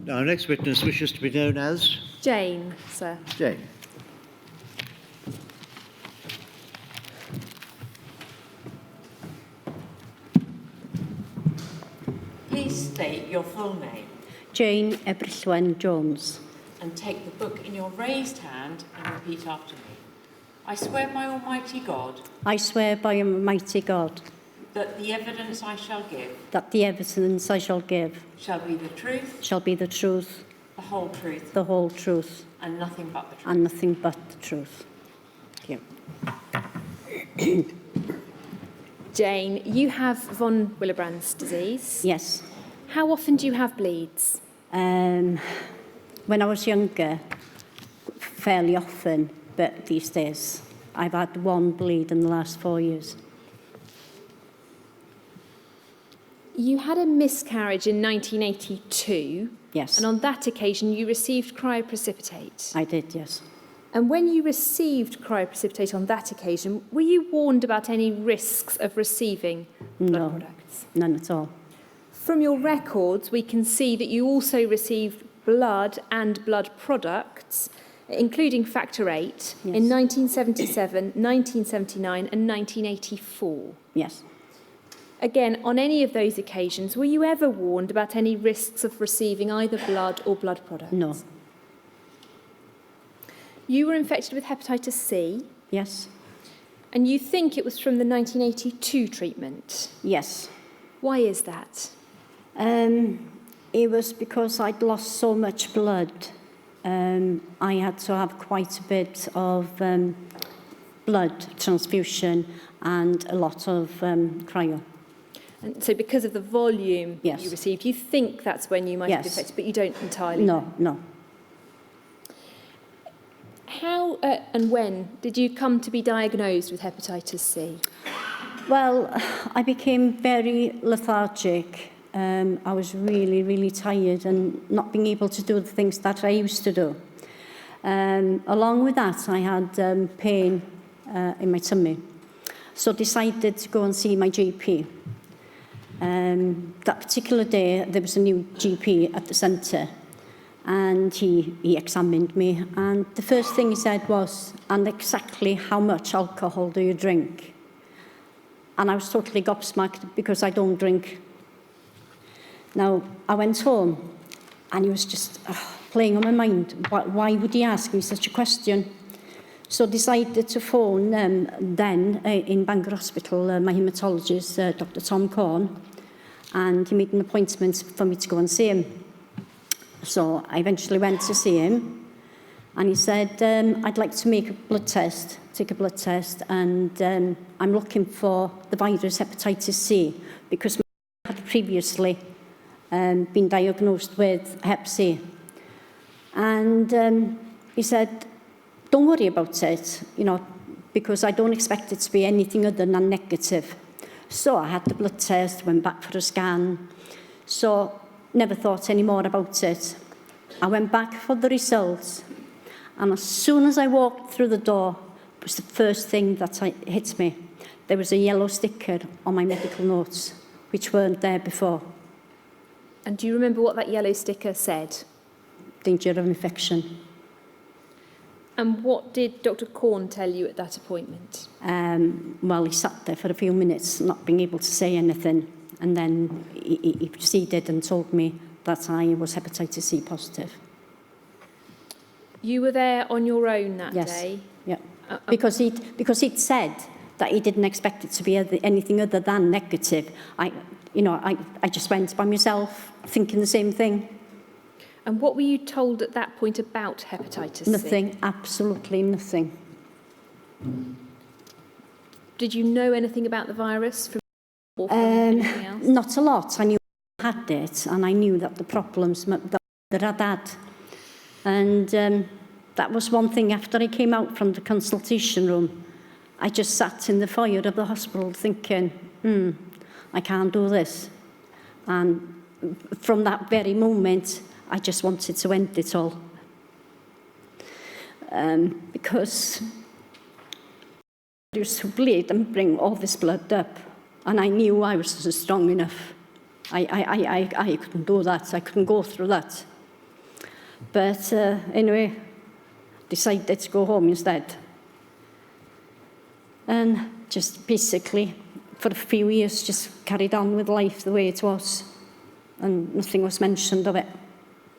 Our next witness wishes to be known as? Jane, sir. Jane. Please state your full name. Jane Ebrillwen Jones. And take the book in your raised hand and repeat after me. I swear by Almighty God. I swear by Almighty God. That the evidence I shall give. That the evidence I shall give. Shall be the truth. Shall be the truth. The whole truth. The whole truth. And nothing but the truth. And nothing but the truth. Thank you. Jane, you have von Willebrand's disease. Yes. How often do you have bleeds? When I was younger, fairly often, but these days, I've had one bleed in the last 4 years. You had a miscarriage in 1982. Yes. And on that occasion, you received cryoprecipitate. I did, yes. And when you received cryoprecipitate on that occasion, were you warned about any risks of receiving blood products? None at all. From your records, we can see that you also received blood and blood products, including factor VIII, Yes. in 1977, 1979 and 1984. Yes. Again, on any of those occasions, were you ever warned about any risks of receiving either blood or blood products? No. You were infected with hepatitis C, Yes. and you think it was from the 1982 treatment. Yes. Why is that? It was because I'd lost so much blood. I had to have quite a bit of blood transfusion and a lot of cryo. And so because of the volume Yes. you received, you think that's when you might have been Yes. infected, but you don't entirely know. No. How and when did you come to be diagnosed with hepatitis C? Well, I became very lethargic. I was really, really tired and not being able to do the things that I used to do. Along with that, I had pain in my tummy. So decided to go and see my GP. That particular day, there was a new GP at the centre, and he examined me, and the first thing he said was, "And exactly how much alcohol do you drink?" And I was totally gobsmacked because I don't drink. Now, I went home, and he was just playing on my mind. Why would he ask me such a question? So decided to phone then in Bangor Hospital, my haematologist, Dr. Tom Corn, and he made an appointment for me to go and see him. So I eventually went to see him, and he said, I'd like to make a blood test, take a blood test, and I'm looking for the virus hepatitis C, because I had previously been diagnosed with hep C. And he said, don't worry about it, because I don't expect it to be anything other than negative. So I had the blood test, went back for a scan. So never thought any more about it. I went back for the results, and as soon as I walked through the door, it was the first thing that hit me. There was a yellow sticker on my medical notes, which weren't there before. And do you remember what that yellow sticker said? Danger of infection. And what did Dr. Corn tell you at that appointment? Well, he sat there for a few minutes, not being able to say anything. And then he proceeded and told me that I was hepatitis C positive. You were there on your own that Yes. day? Yeah. Because he'd said that he didn't expect it to be anything other than negative. I just went by myself, thinking the same thing. And what were you told at that point about hepatitis C? Nothing, absolutely nothing. Did you know anything about the virus from anything else? Not a lot. I knew I had it, and I knew that the problems that I'd had. And that was one thing. After I came out from the consultation room, I just sat in the foyer of the hospital thinking, I can't do this. And from that very moment, I just wanted to end it all. Because I used to bleed and bring all this blood up, and I knew I wasn't strong enough. I couldn't do that. I couldn't go through that. But anyway, decided to go home instead. And just basically, for a few years, just carried on with life the way it was. And nothing was mentioned of it.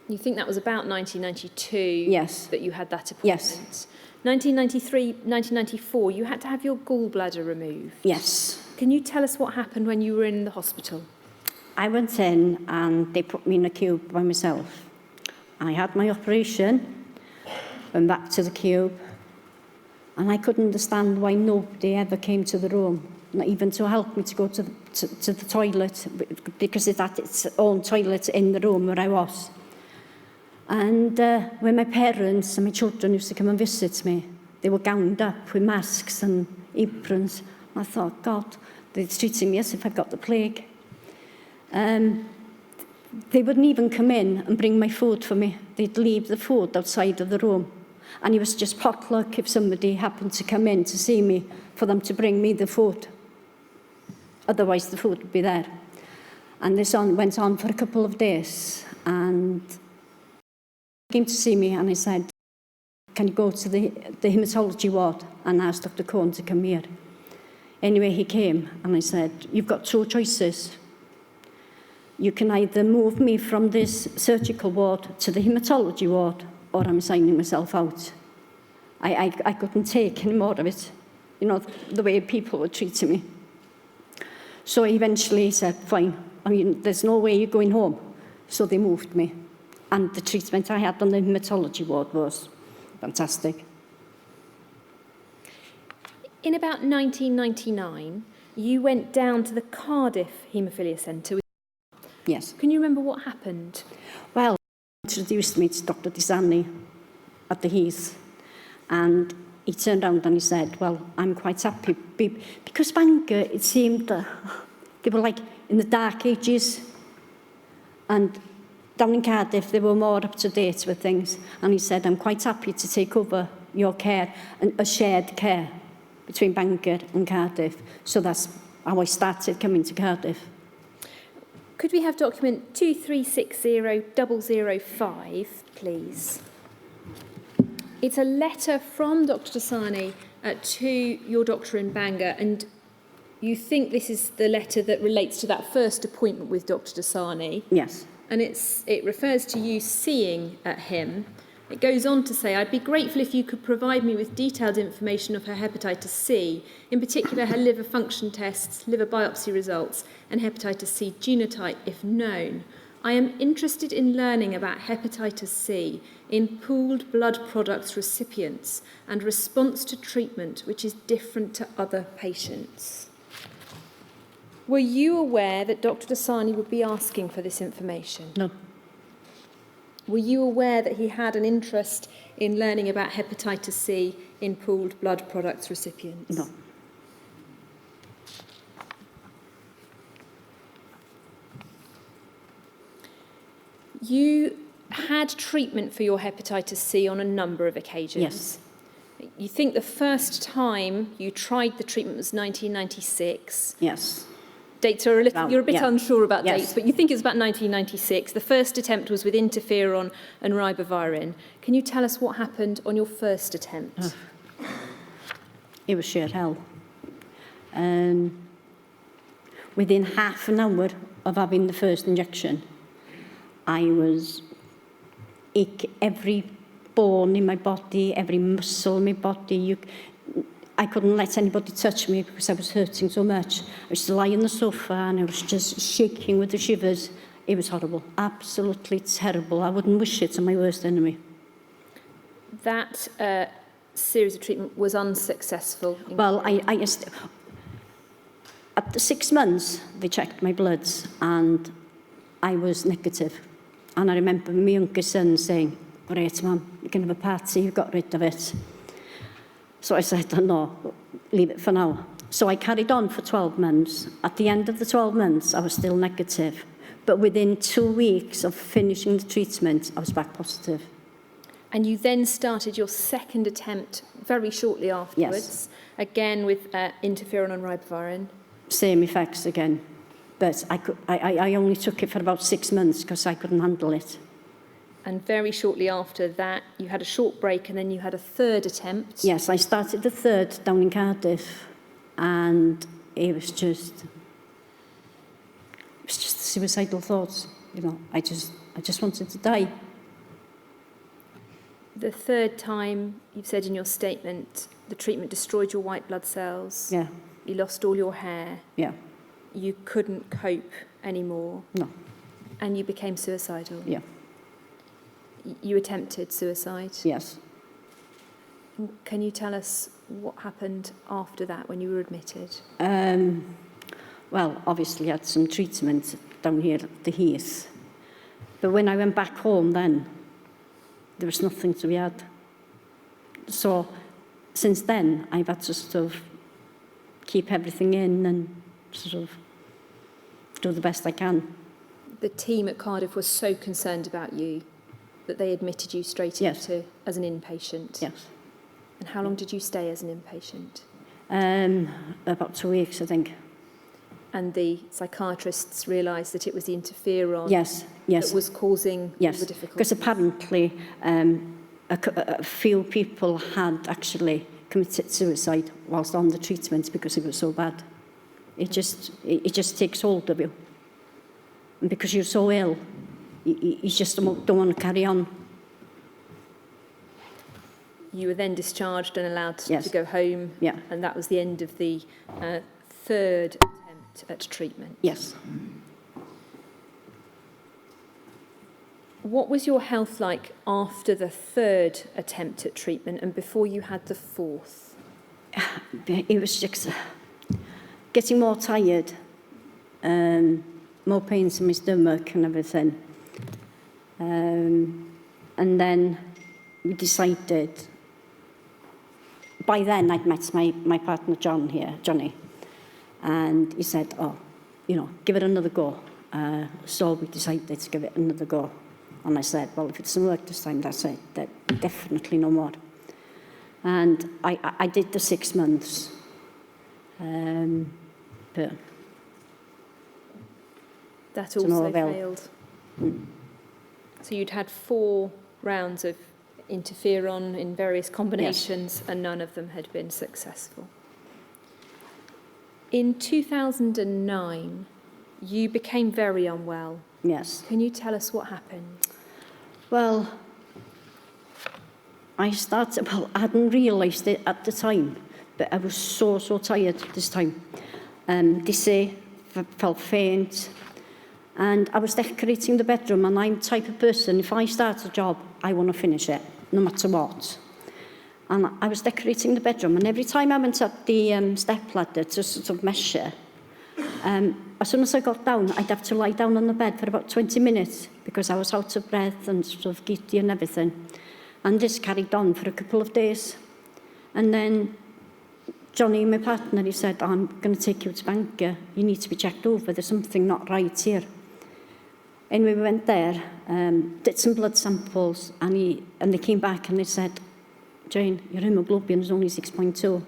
You think that was about 1992 Yes. that you had that appointment? Yes. 1993, 1994, you had to have your gallbladder removed. Yes. Can you tell us what happened when you were in the hospital? I went in and they put me in a cube by myself. I had my operation, went back to the cube, and I couldn't understand why nobody ever came to the room, not even to help me to go to the toilet, because it had its own toilet in the room where I was. And when my parents and my children used to come and visit me, they were gowned up with masks and aprons. I thought, God, they're treating me as if I've got the plague. They wouldn't even come in and bring my food for me. They'd leave the food outside of the room. And it was just potluck if somebody happened to come in to see me, for them to bring me the food. Otherwise, the food would be there. And this went on for a couple of days. And he came to see me and I said, can you go to the haematology ward and ask Dr. Cohn to come here? Anyway, he came and I said, you've got two choices. You can either move me from this surgical ward to the haematology ward, or I'm signing myself out. I couldn't take any more of it, you know, the way people were treating me. So eventually he said, fine, I mean, there's no way you're going home. So they moved me. And the treatment I had on the haematology ward was fantastic. In about 1999, you went down to the Cardiff Haemophilia Centre. Yes. Can you remember what happened? Well, he introduced me to Dr. Desani at the Heath. And he turned around and he said, well, I'm quite happy. Because Bangor, it seemed they were like in the dark ages. And down in Cardiff, they were more up to date with things. And he said, I'm quite happy to take over your care, and a shared care between Bangor and Cardiff. So that's how I started coming to Cardiff. Could we have document 2360005, please? It's a letter from Dr. Desani to your doctor in Bangor, and you think this is the letter that relates to that first appointment with Dr. Desani. Yes. And it refers to you seeing him. It goes on to say, I'd be grateful if you could provide me with detailed information of her hepatitis C, in particular her liver function tests, liver biopsy results, and hepatitis C genotype, if known. I am interested in learning about hepatitis C in pooled blood products recipients and response to treatment, which is different to other patients. Were you aware that Dr. Desani would be asking for this information? No. Were you aware that he had an interest in learning about hepatitis C in pooled blood products recipients? No. You had treatment for your hepatitis C on a number of occasions. Yes. You think the first time you tried the treatment was 1996. Yes. Dates are you're a bit unsure about Yes. dates, but you think it was about 1996. The first attempt was with interferon and ribavirin. Can you tell us what happened on your first attempt? It was sheer hell. Within half an hour of having the first injection, I was ache, every bone in my body, every muscle in my body. I couldn't let anybody touch me because I was hurting so much. I used to lie on the sofa and I was just shaking with the shivers. It was horrible, absolutely terrible. I wouldn't wish it on my worst enemy. That series of treatment was unsuccessful. Well, at the 6 months, they checked my bloods and I was negative. And I remember my younger son saying, great, Mum, you can have a party, you've got rid of it. So I said, oh, no, leave it for now. So I carried on for 12 months. At the end of the 12 months, I was still negative. But within 2 weeks of finishing the treatment, I was back positive. And you then started your second attempt very shortly afterwards, again with interferon and ribavirin. Same effects again. But I only took it for about 6 months because I couldn't handle it. And very shortly after that, you had a short break and then you had a third attempt. Yes, I started the third down in Cardiff, and it was just suicidal thoughts. You know, I just wanted to die. The third time, you've said in your statement, the treatment destroyed your white blood cells. Yeah, You lost all your hair. yeah, You couldn't cope anymore. no, And you became suicidal. yeah, You attempted suicide. yes. Can you tell us what happened after that when you were admitted? Well, obviously I had some treatment down here at the Heath. But when I went back home then, there was nothing to be had. So since then, I've had to sort of keep everything in and sort of do the best I can. The team at Cardiff was so concerned about you that they admitted you straight Yes. into as an inpatient. Yes. And how long did you stay as an inpatient? About 2 weeks, I think. And the psychiatrists realised that it was the interferon Yes, yes. that was causing all Yes, the because difficulties. apparently a few people had actually committed suicide whilst on the treatment because it was so bad. It just takes hold of you. And because you're so ill, you just don't want to carry on. You were then discharged and allowed Yes. to go home. Yeah. And that was the end of the third attempt at treatment. Yes. What was your health like after the third attempt at treatment and before you had the fourth? It was just getting more tired, more pains in my stomach and everything. And then we decided, by then I'd met my partner Johnny, and he said, oh, you know, give it another go. So we decided to give it another go. And I said, well, if it doesn't work this time, that's it. Definitely no more. And I did the 6 months. But That To no also avail. failed. So you'd had 4 rounds of interferon in various combinations and none of them had been successful. In 2009, you became very unwell. yes. Can you tell us what happened? Well, I hadn't realised it at the time, but I was so tired this time. Dizzy, felt faint, and I was decorating the bedroom, and I'm the type of person, if I start a job, I want to finish it, no matter what. And I was decorating the bedroom, and every time I went up the step ladder to sort of measure, as soon as I got down, I'd have to lie down on the bed for about 20 minutes because I was out of breath and sort of giddy and everything. And this carried on for a couple of days. And then Johnny, my partner, he said, I'm going to take you to Bangor. You need to be checked over. There's something not right here. Anyway, we went there, did some blood samples, and they came back and they said, Jane, your hemoglobin is only 6.2.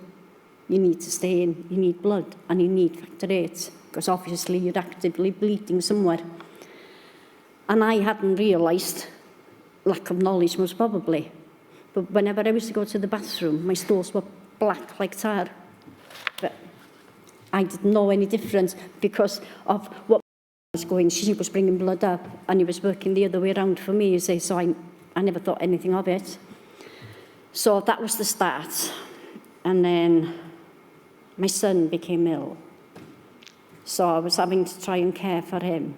You need to stay in, you need blood, and you need factor 8, because obviously you're actively bleeding somewhere. And I hadn't realised, lack of knowledge most probably, but whenever I was to go to the bathroom, my stools were black like tar. But I didn't know any difference because of what was going. She was bringing blood up, and he was working the other way around for me, you see, so I never thought anything of it. So that was the start. And then my son became ill. So I was having to try and care for him.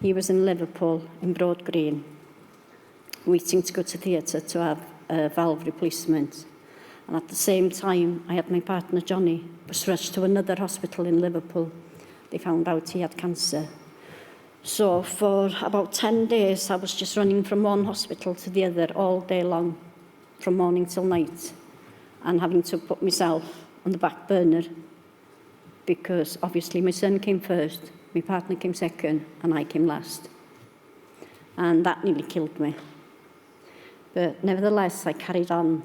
He was in Liverpool, in Broad Green, waiting to go to theatre to have a valve replacement. And at the same time, I had my partner Johnny was rushed to another hospital in Liverpool. They found out he had cancer. So for about 10 days, I was just running from one hospital to the other all day long, from morning till night, and having to put myself on the back burner because obviously my son came first, my partner came second, and I came last. And that nearly killed me. But nevertheless, I carried on.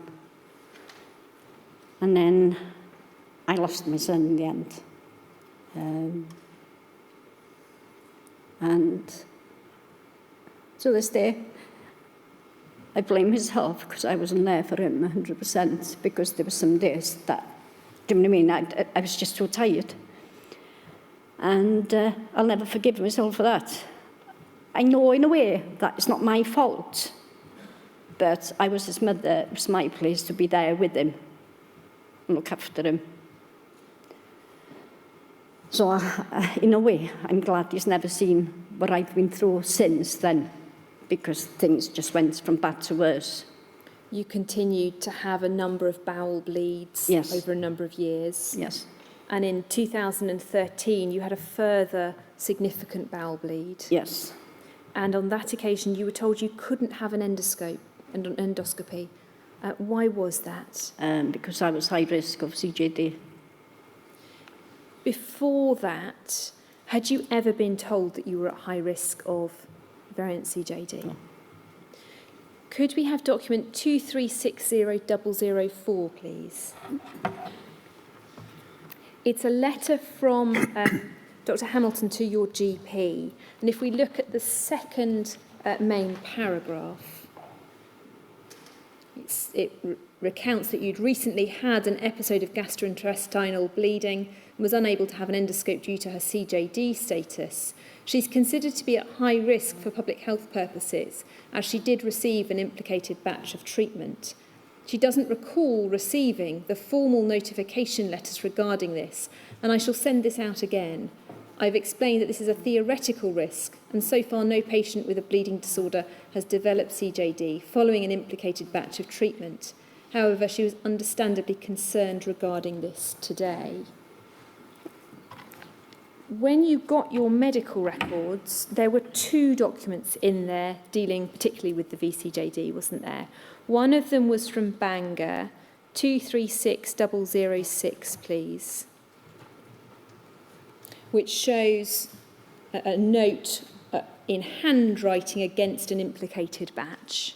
And then I lost my son in the end. And To this day, I blame myself because I wasn't there for him 100%, because there were some days that, do you know what I mean, I was just too tired. And I'll never forgive myself for that. I know in a way that it's not my fault, but I was his mother. It was my place to be there with him and look after him. So in a way, I'm glad he's never seen what I've been through since then, because things just went from bad to worse. You continued to have a number of bowel bleeds Yes. over a number of years. Yes. And in 2013, you had a further significant bowel bleed. Yes. And on that occasion, you were told you couldn't have an endoscopy. Why was that? Because I was high risk of CJD. Before that, had you ever been told that you were at high risk of variant CJD? No. Could we have document 2360004, please? It's a letter from Dr. Hamilton to your GP. And if we look at the second main paragraph, it recounts that you'd recently had an episode of gastrointestinal bleeding and was unable to have an endoscope due to her CJD status. She's considered to be at high risk for public health purposes, as she did receive an implicated batch of treatment. She doesn't recall receiving the formal notification letters regarding this, and I shall send this out again. I've explained that this is a theoretical risk, and so far no patient with a bleeding disorder has developed CJD following an implicated batch of treatment. However, she was understandably concerned regarding this today. When you got your medical records, there were two documents in there dealing particularly with the VCJD, wasn't there? One of them was from Bangor, 236006, please, which shows a note in handwriting against an implicated batch,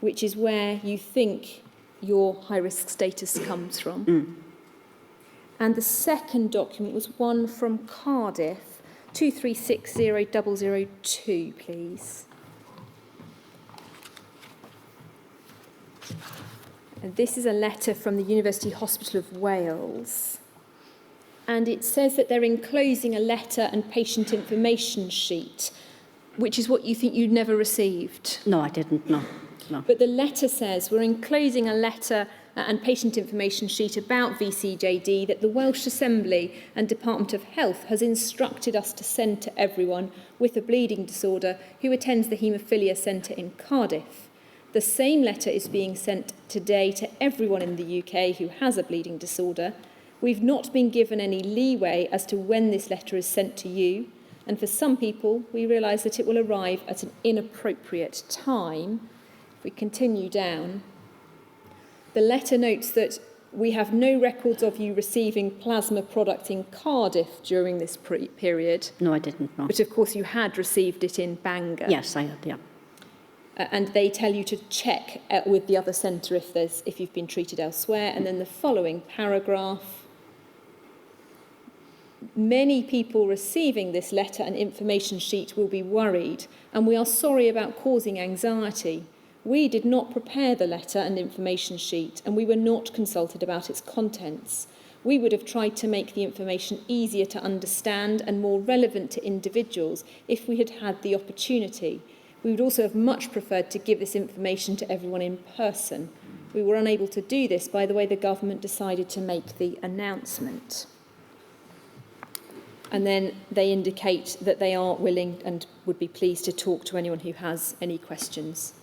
which is where you think your high-risk status comes from. Mm. And the second document was one from Cardiff, 2360002, please. And this is a letter from the University Hospital of Wales. And it says that they're enclosing a letter and patient information sheet, which is what you think you'd never received. No, I didn't, no. But the letter says we're enclosing a letter and patient information sheet about VCJD that the Welsh Assembly and Department of Health has instructed us to send to everyone with a bleeding disorder who attends the haemophilia centre in Cardiff. The same letter is being sent today to everyone in the UK who has a bleeding disorder. We've not been given any leeway as to when this letter is sent to you, and for some people, we realise that it will arrive at an inappropriate time. If we continue down, the letter notes that we have no records of you receiving plasma product in Cardiff during this period. No, I didn't, no. But of course you had received it in Bangor. Yes, I had, yeah. And they tell you to check with the other centre if you've been treated elsewhere. And then the following paragraph. Many people receiving this letter and information sheet will be worried, and we are sorry about causing anxiety. We did not prepare the letter and information sheet, and we were not consulted about its contents. We would have tried to make the information easier to understand and more relevant to individuals if we had had the opportunity. We would also have much preferred to give this information to everyone in person. We were unable to do this by the way the government decided to make the announcement. And then they indicate that they are willing and would be pleased to talk to anyone who has any questions.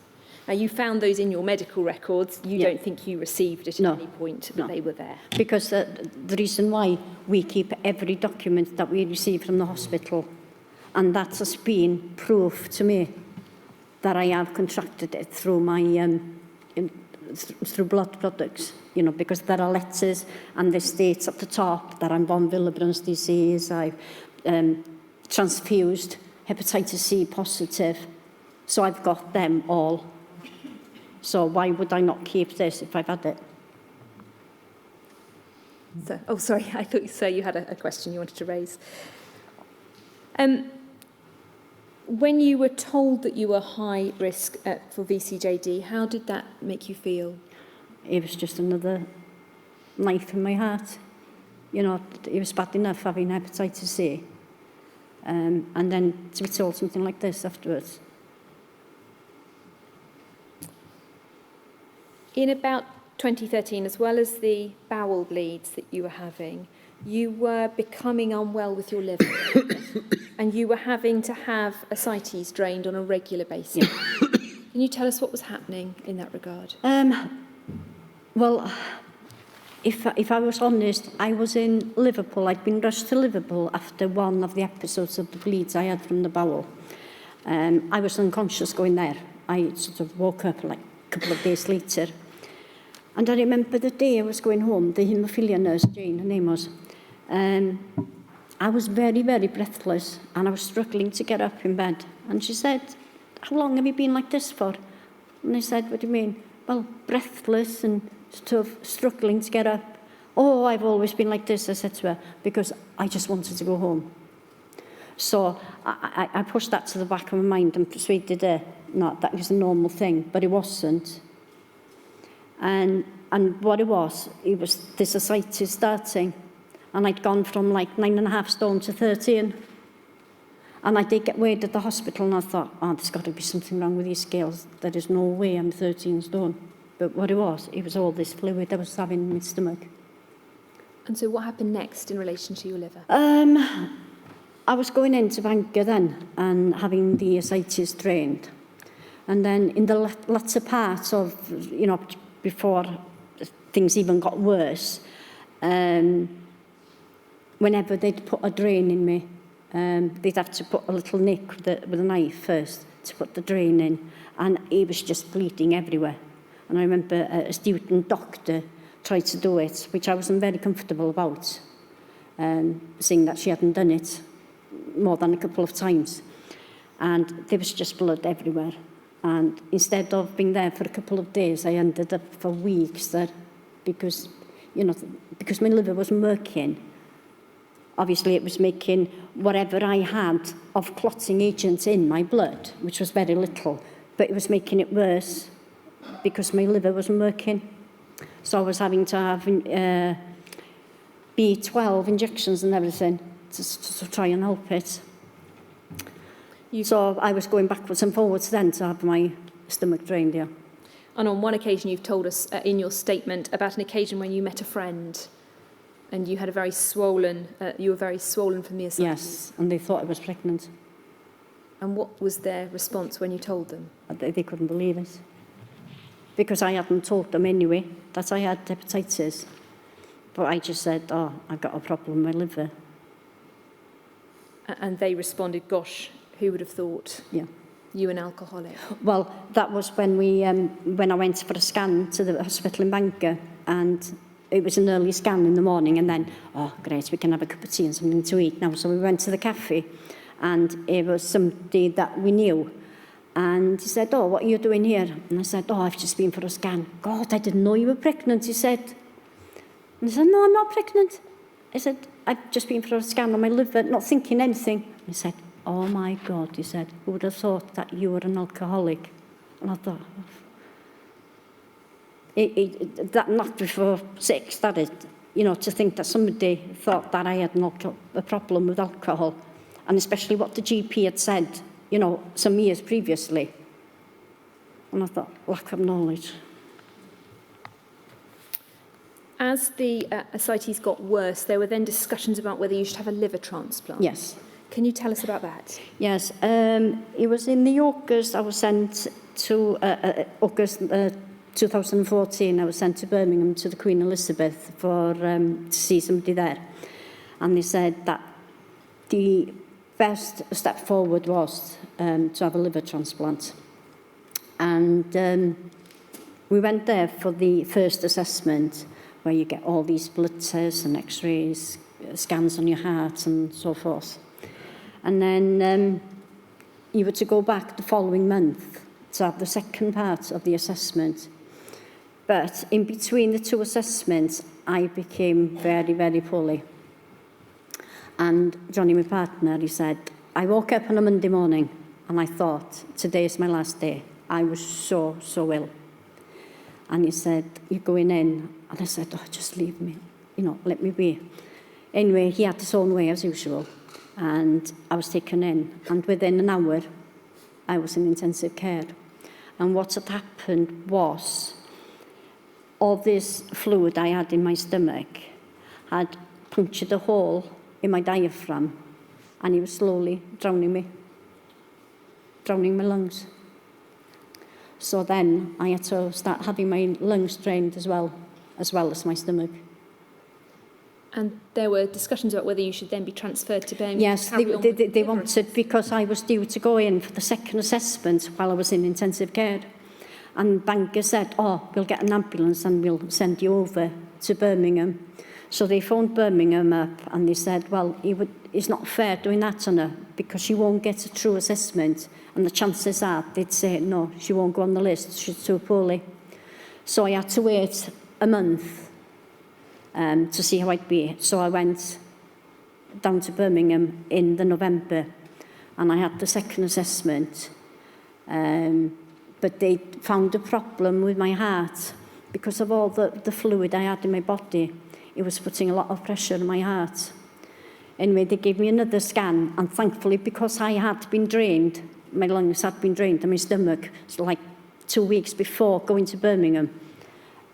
Now, you found those in your medical records. You don't think you received it at any point, but they were there. Because the reason why we keep every document that we receive from the hospital, and that has been proof to me that I have contracted it through my through blood products, you know, because there are letters and the states at the top that I'm von Willebrand's disease, I've transfused, hepatitis C positive, so I've got them all. So why would I not keep this if I've had it? So, oh, sorry, I thought you said you had a question you wanted to raise. When you were told that you were high risk for VCJD, how did that make you feel? It was just another knife in my heart. You know, it was bad enough having hepatitis C. And then to be told something like this afterwards. In about 2013, as well as the bowel bleeds that you were having, you were becoming unwell with your liver. And you were having to have ascites drained on a regular basis. Yeah. Can you tell us what was happening in that regard? Well, if I was honest, I was in Liverpool. I'd been rushed to Liverpool after one of the episodes of the bleeds I had from the bowel. I was unconscious going there. I sort of woke up like a couple of days later. And I remember the day I was going home, the haemophilia nurse, Jane, her name was, I was very, very breathless and I was struggling to get up in bed. And she said, "How long have you been like this for?" And I said, "What do you mean?" "Well, breathless and sort of struggling to get up." "Oh, I've always been like this," I said to her, because I just wanted to go home. So I pushed that to the back of my mind and persuaded her not that was a normal thing, but it wasn't. And what it was this ascites starting. And I'd gone from like 9.5 stone to 13. And I did get weighed at the hospital and I thought, oh, there's got to be something wrong with these scales. There is no way I'm 13 stone. But what it was all this fluid I was having in my stomach. And so what happened next in relation to your liver? I was going into Bangor then and having the ascites drained. And then in the latter part of, you know, before things even got worse, whenever they'd put a drain in me, they'd have to put a little nick with a knife first to put the drain in, and it was just bleeding everywhere. And I remember a student doctor tried to do it, which I wasn't very comfortable about, seeing that she hadn't done it more than a couple of times. And there was just blood everywhere. And instead of being there for a couple of days, I ended up for weeks there because, you know, because my liver wasn't working. Obviously, it was making whatever I had of clotting agents in my blood, which was very little, but it was making it worse because my liver wasn't working. So I was having to have B12 injections and everything to try and help it. So I was going backwards and forwards then to have my stomach drained, yeah. And on one occasion, you've told us in your statement about an occasion when you met a friend and you had a very swollen, you were very swollen from the ascites. Yes, and they thought I was pregnant. And what was their response when you told them? They couldn't believe it. Because I hadn't told them anyway that I had hepatitis. But I just said, oh, I've got a problem with my liver. And they responded, gosh, who would have thought? Yeah. You an alcoholic? Well, that was when when I went for a scan to the hospital in Bangor, and it was an early scan in the morning, and then, oh, great, we can have a cup of tea and something to eat now. So we went to the cafe, and it was somebody that we knew. And he said, oh, what are you doing here? And I said, oh, I've just been for a scan. God, I didn't know you were pregnant, he said. And I said, no, I'm not pregnant. I said, I've just been for a scan on my liver, not thinking anything. And he said, oh my God, he said, who would have thought that you were an alcoholic? And I thought, that knocked me for six, that is, you know, to think that somebody thought that I had a problem with alcohol, and especially what the GP had said, you know, some years previously. And I thought, lack of knowledge. As the ascites got worse, there were then discussions about whether you should have a liver transplant. Yes. Can you tell us about that? Yes. It was in the August, I was sent to, August 2014, I was sent to Birmingham to the Queen Elizabeth for to see somebody there. And they said that the best step forward was to have a liver transplant. And we went there for the first assessment, where you get all these blood tests and x-rays, scans on your heart and so forth. And then you were to go back the following month to have the second part of the assessment. But in between the two assessments, I became very, very poorly. And Johnny, my partner, he said, I woke up on a Monday morning And I thought, today is my last day. I was so ill. And he said, you're going in. And I said, oh, just leave me, let me be. Anyway, he had his own way as usual. And I was taken in. And within an hour, I was in intensive care. And what had happened was, all this fluid I had in my stomach had punctured a hole in my diaphragm, and he was slowly drowning my lungs. So then I had to start having my lungs drained as well as my stomach. And there were discussions about whether you should then be transferred to Birmingham. Yes, they wanted, because I was due to go in for the second assessment while I was in intensive care. And banker said, oh, we'll get an ambulance and we'll send you over to Birmingham. So they phoned Birmingham up and they said, well, it's not fair doing that on her because she won't get a true assessment. And the chances are they'd say, no, she won't go on the list, she's too poorly. So I had to wait a month to see how I'd be. So I went down to Birmingham in the November and I had the second assessment. But they found a problem with my heart because of all the fluid I had in my body. It was putting a lot of pressure on my heart. Anyway, they gave me another scan, and thankfully, because I had been drained, my lungs had been drained, and my stomach, so like 2 weeks before going to Birmingham,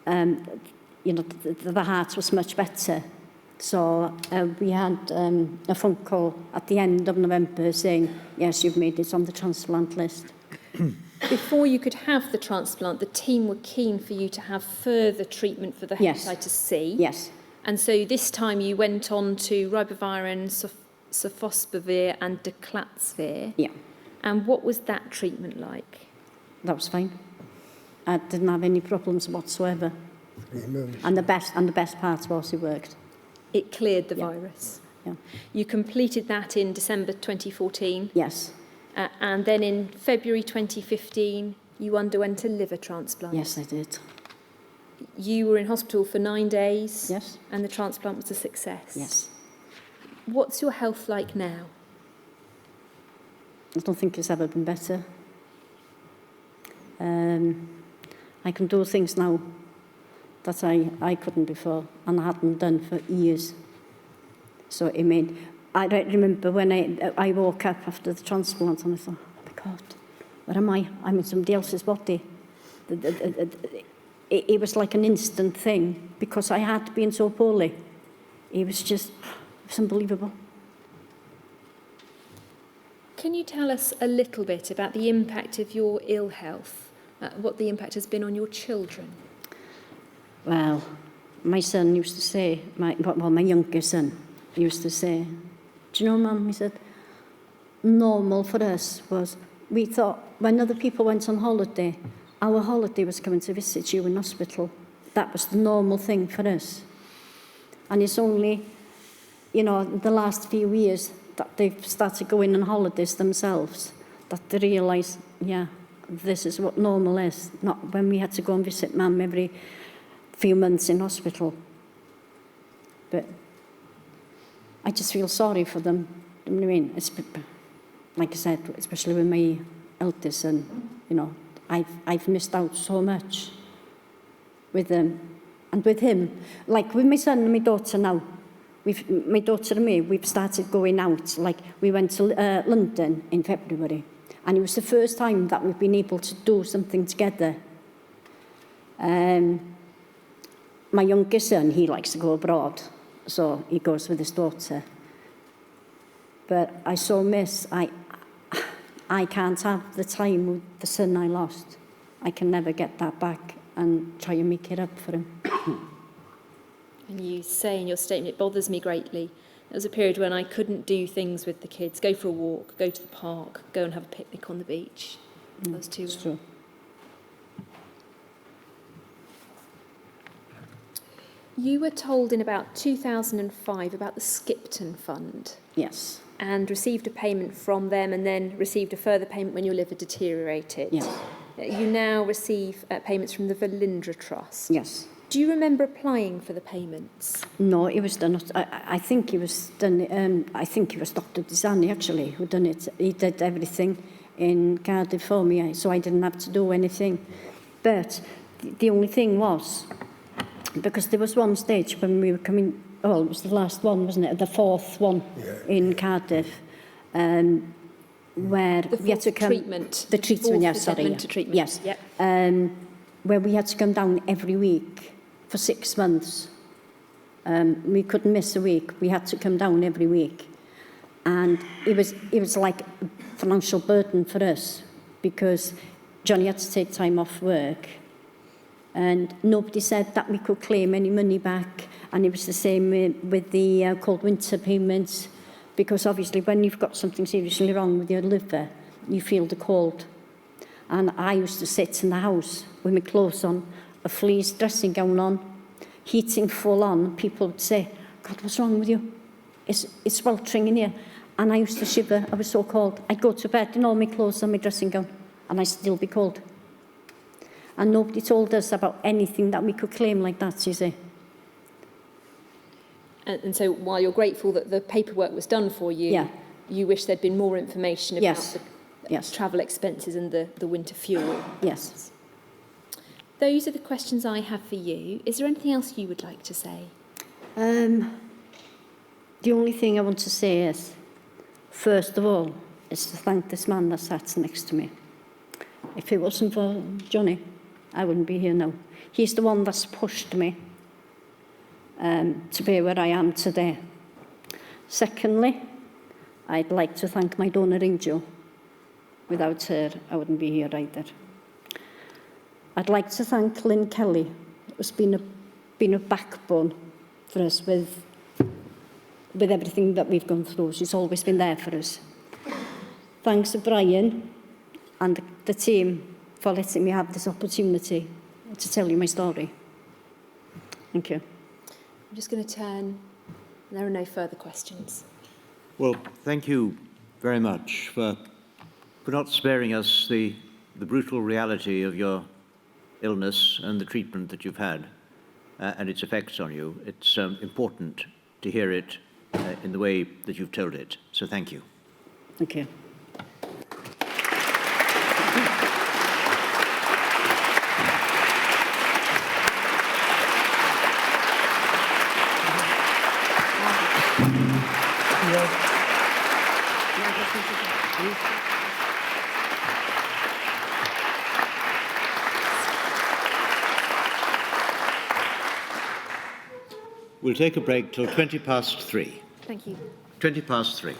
the heart was much better. So we had a phone call at the end of November saying, yes, you've made it on the transplant list. Before you could have the transplant, the team were keen for you to have further treatment for the hepatitis C. Yes. And so this time you went on to ribavirin, sofosbuvir and declatsvir. Yeah. And what was that treatment like? That was fine. I didn't have any problems whatsoever. And the best part was it worked. It cleared the virus. Yeah. You completed that in December 2014. Yes. And then in February 2015, you underwent a liver transplant. Yes, I did. You were in hospital for 9 days. Yes. And the transplant was a success. Yes. What's your health like now? I don't think it's ever been better. I can do things now that I couldn't before, and I hadn't done for years. So it made... I don't remember when I woke up after the transplant and I thought, oh my God, where am I? I'm in somebody else's body. It was like an instant thing because I had been so poorly. It was unbelievable. Can you tell us a little bit about the impact of your ill health, what the impact has been on your children? Well, my son used to say, my younger son used to say, do you know, Mum, he said, normal for us was, we thought when other people went on holiday, our holiday was coming to visit you in hospital. That was the normal thing for us. And it's only, the last few years that they've started going on holidays themselves, that they realise, yeah, this is what normal is, not when we had to go and visit Mum every few months in hospital. But I just feel sorry for them. You know what I mean? It's, like I said, especially with my eldest son, I've missed out so much with them. And with him, like with my son and my daughter now, my daughter and me, we've started going out. Like we went to London in February, and it was the first time that we've been able to do something together. My youngest son, he likes to go abroad, so he goes with his daughter. But I so miss, I can't have the time with the son I lost. I can never get that back and try and make it up for him. And you say in your statement, it bothers me greatly. There was a period when I couldn't do things with the kids, go for a walk, go to the park, go and have a picnic on the beach. That was too It's true. You were told in about 2005 about the Skipton Fund. Yes. And received a payment from them and then received a further payment when your liver deteriorated. Yes. You now receive payments from the Velindre Trust. Yes. Do you remember applying for the payments? No, it was done. I think it was done. I think it was Dr. Desani actually who done it. He did everything. in Cardiff for me, so I didn't have to do anything. But the only thing was, because there was one stage when we were coming, oh, it was the last one, wasn't it? The fourth one in Cardiff, where The we had to fourth come... treatment. The treatment, yes, sorry. Resettlement to treatment. Yes. Yep. Where we had to come down every week for 6 months. We couldn't miss a week. We had to come down every week. And it was like a financial burden for us, because Johnny had to take time off work. And nobody said that we could claim any money back. And it was the same with the cold winter payments, because obviously when you've got something seriously wrong with your liver, you feel the cold. And I used to sit in the house with my clothes on, a fleece dressing gown on, heating full on. People would say, God, what's wrong with you? It's sweltering in here. And I used to shiver. I was so cold. I'd go to bed in all my clothes and my dressing gown, and I'd still be cold. And nobody told us about anything that we could claim like that, you see. And so while you're grateful that the paperwork was done for you, you wish there'd been more information about the travel expenses and the winter fuel. Yes. Those are the questions I have for you. Is there anything else you would like to say? The only thing I want to say is, first of all, is to thank this man that sat next to me. If it wasn't for Johnny, I wouldn't be here now. He's the one that's pushed me to be where I am today. Secondly, I'd like to thank my donor angel. Without her, I wouldn't be here either. I'd like to thank Lynn Kelly, who's been a backbone for us with everything that we've gone through. She's always been there for us. Thanks to Brian and the team for letting me have this opportunity to tell you my story. Thank you. I'm just going to turn. There are no further questions. Well, thank you very much for not sparing us the brutal reality of your illness and the treatment that you've had and its effects on you. It's important to hear it in the way that you've told it. So thank you. Thank you. We'll take a break till 3:20. Thank you. 3:20.